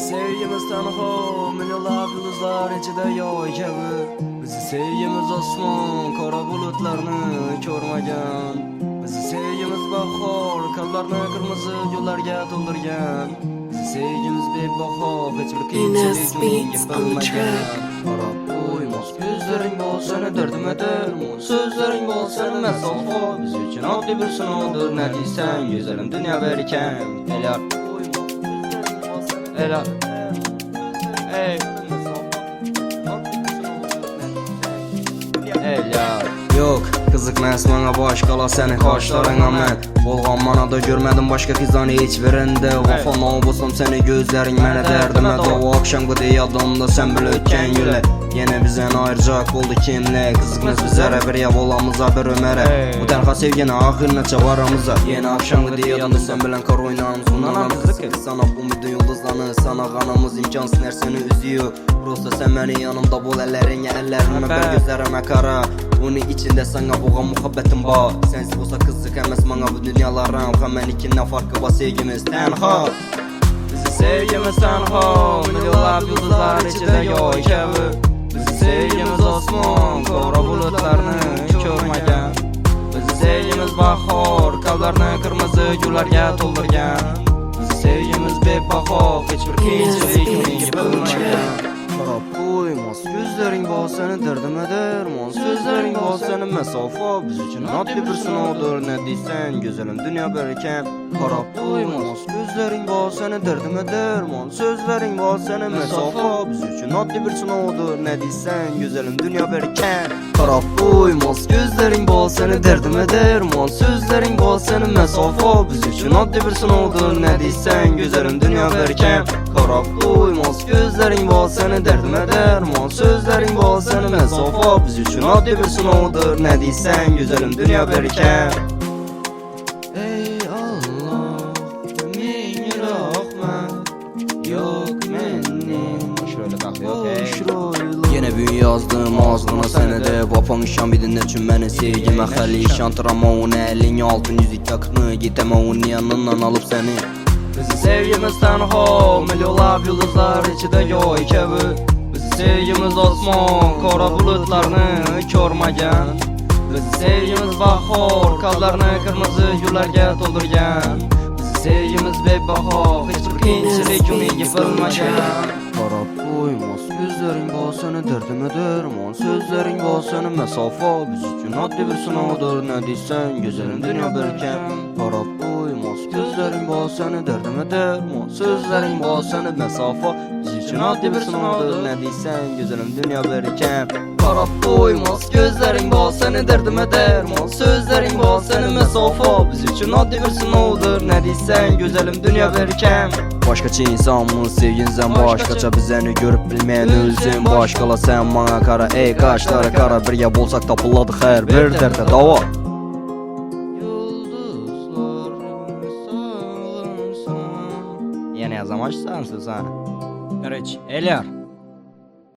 sevgimiz tenho, milyonlab yıldızlar içinde yoy kabi. Bizi sevgimiz osmon, kara bulutlarni ko'rmagan. Bizi sevgimiz bahor, kallarni kırmızı yollarga to'ldirgan. Bizi sevgimiz bebaho, hech bir qiyinchilik yengilmagan. Qarab qo'ymas ko'zlaring bo'lsani dardimga dermon, so'zlaring bo'lsani masofa. Biz uchun oddiy bir sinovdir, ne deysan güzelim dünya verirken. Elar Elar Ey Elar Yok kızıkmas bana başkala seni kaşlarına men. Bolgan mana da görmedim başka kızdan hiçbirinde. Vafan olmasam seni gözlerin mene derdime de. O akşam bu yadımda sen bile ötken güle. Yine bizden ayıracak oldu kimle. Kızıkmas bizlere bir yav olamıza bir ömere. Bu tenha sevgine ahirine çabaramıza. Yine akşam bu yadımda sen bilen kar oynarımız. Bundan kızık sana bu müdü yıldızlarını. Sana kanımız imkansız her seni üzüyor. Prosta sen beni yanımda bol ellerine. Ellerime ben gözlerime kara. Bunun içinde sana boğan muhabbetim var. Sensiz olsa kızık emez bana bu dünyalarım. Hemen ikinden farkı var sevgimiz tenha. Bizi sevgimiz tenha, milyonlab yıldızlar içinde yoy kabi. Bizi sevgimiz osmon, kara bulutlarni ko'rmagan. Bizi sevgimiz bahor, kallarni kırmızı gullarga to'ldirgan. Bizi sevgimiz bebaho, hech bir qiyinchilik yengilmagan. Qarab qo'ymas ko'zlaring bo'lsani dardimga dermon, so'zlaring bo'lsani masofa. Biz uchun oddiy bir sinovdir, ne deysan güzelim dünya verirken. Qarab qo'ymas ko'zlaring bo'lsani dardimga dermon, so'zlaring bo'lsani masofa. Biz uchun oddiy bir sinovdir, ne deysan güzelim dünya verirken. Qarab qo'ymas ko'zlaring bo'lsani dardimga dermon, so'zlaring bo'lsani masofa. Biz uchun oddiy bir sinovdir, ne deysan güzelim dünya verirken. Qarab qo'ymas ko'zlaring bo'lsani dardime dermon, sözlerin bo'lsani masofa. Biz uchun oddiy bir sinovdir, ne deysan güzelim dünya verirken. Ey Allah, ming rahmat. Yok menin şöyle bak yok ey. Yine büyü yazdım ağzına seni de. Vafan işan bidinler için beni sevgime hali şantırama onu elin altın yüzük yakını. Giteme onun yanından alıp seni. Bizi sevgimiz tenha, milyonlab yıldızlar içinde yoy kabi. Bizi sevgimiz osmon, kara bulutlarni ko'rmagan. Bizi sevgimiz bahor, kallarni kırmızı yollarga to'ldirgan. Bizi sevgimiz bebaho, hech bir qiyinchilik uni yengilmagan. Qarab qo'ymas ko'zlaring bo'lsani dardimga dermon, so'zlaring bo'lsani masofa. Biz uchun oddiy bir sinovdir, ne deysan güzelim dünya verirken. Qarab qo'ymas ko'zlaring bo'lsani dardimga dermon, so'zlaring bo'lsani masofa. Biz uchun oddiy bir sinovdir, ne deysan güzelim dünya verirken. Qarab qo'ymas ko'zlaring bo'lsani dardimga dermon, so'zlaring bo'lsani masofa. Biz uchun oddiy bir sinovdir, ne deysan güzelim dünya verirken. Başkaça insanmın sevginizden başkaça bizeni görüp bilmeyen ölsün. Başkala sen bana kara ey kaşlara kara. Bir ya bolsak tapıladık her bir derde dava. Yine yazamaç sensin sen. Evet, Elar.